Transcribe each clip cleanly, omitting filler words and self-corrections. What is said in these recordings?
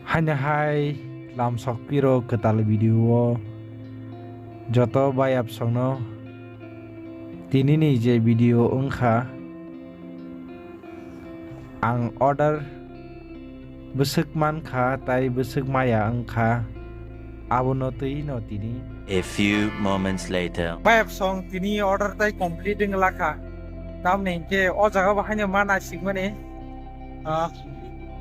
Hai lam sok piro ketal video joto bayap songno tini ni je video ongkha ang order besek mankha tai besek maya ongkha abono tui no tini. A few moments later. Bayap song tini order tai complete ding laka tam nengke o jaga bahanya mana singmane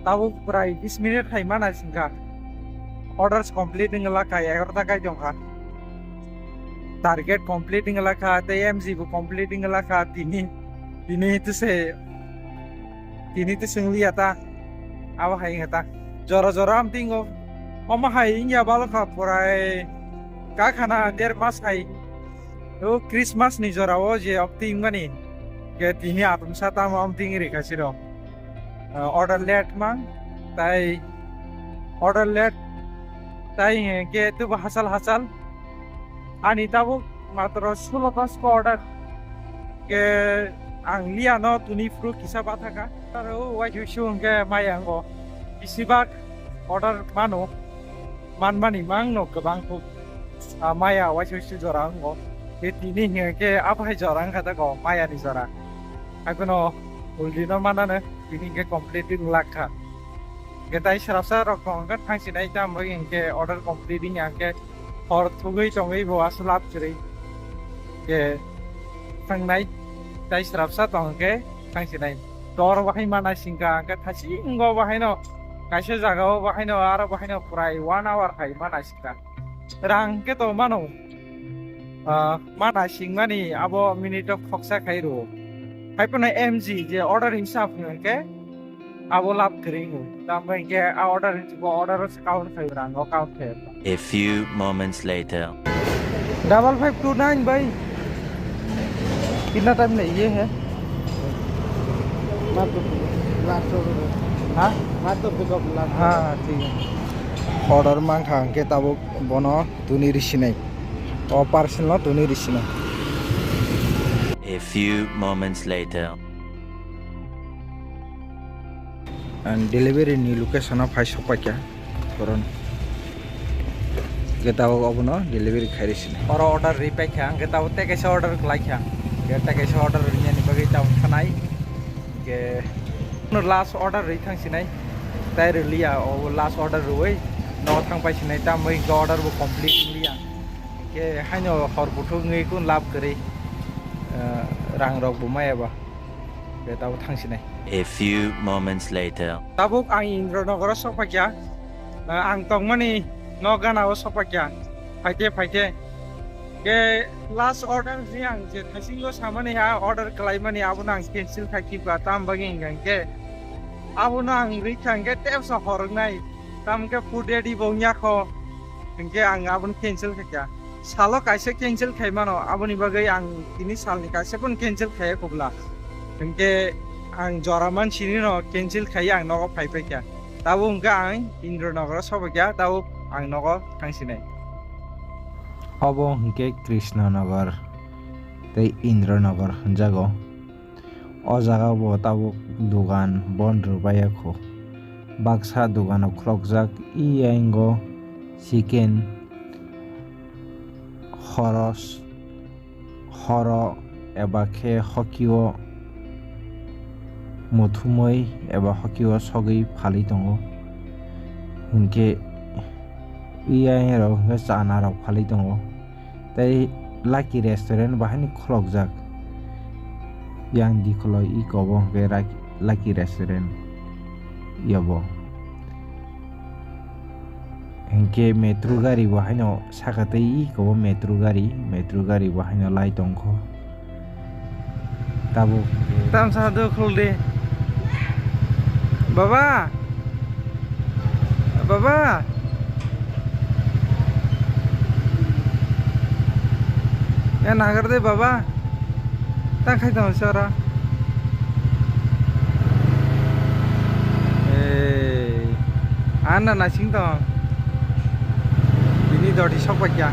tahu prai 20 minute hai mana singka orders complete ding laka 11 kai jongka target complete ding laka TMZ bu complete ding laka tini itu sing liya ta awa hai ngata jora am tingo oma hai ingya balaka prai ka khana der mas hai o Christmas ni jora o je opting mani ke tini atum sata am tingri kasiro order late mang tai order late tai ke tu hasal ani tabu matro 16 ko order ke ang liya no tuni fru kisa bathaka taro wai shung ke mayango isibak order mani mang no kabang pu maya wai shu jorang go ke tini ke apai jorang kata go maya ni jora akono ulino mana ne ini ke completing lakha kita serasa rokong kan hang sinai jam bagi ke order completing yang ke or thugai tongai bawa selap ceri ke hang nai tai serasa tong ke hang sinai dor wahai mana singka ke thasi ngo wahai no kaisa jaga wahai no ara wahai no purai 1 hour hai mana singka rang ke to mano mana singmani abo minute of khoksa khairu hai pun MG je order hisap ke abo lap keringu tambai ke order count khai rang count khai. A few moments later. 5529 भाई कितना time नहीं ये है हाँ ठीक है order mang khang ke tabo bono tuni risinai o parcel no tuni risinai. A few moments later. And delivery ni location of high sopakya koron kita abono delivery khairisin or order repack hang kita te kaisa order like hang kita kaisa order nya ni bagai taw khanai ke no last order ri thang sinai tai liya o last order roi no thang pai sinai ta mai order bu complete liya ke haino hor butu ngai kun lab kari rang rok bu mai ba ke taw thang sinai. A few moments later. Tabuk ang Indronogoro sopakya ang tangmani no gana o sopakya paite ke last order siang je thasingo samane ha order klaimani abuna ang cancel khaki ba tam baging ke abuna ang rithang ke tep so horngai tam ke food ready bongya kho ke ang abun cancel khakya salo kaise cancel khaimano abuni bagai ang ini salni kaise pun cancel khaye kobla ke ang joraman sini no cancel khai ang nogo phai kya tabu unka ang Indronogoro sobakya tabu ang nogo thang sinai obo hingke Krishnanagar tei Indronogor jago o jaga bo tabu dugan bondru bayakho baksa dugano khlokjak iango chicken horo eba khe hokio muthumoi eba hokio sogei phali tongo hingke iya ro ga chana ro phali tongo tai lucky restaurant bahani khlokjak yang dikholo I kobo ke lucky restaurant yabo hingke metro gari bahino sakatei I kobo metro gari bahino lai tongkho tabu tam sadu khulde baba ya nagar de baba ta khai dong sara ana na sing dong ini dodi sokpakya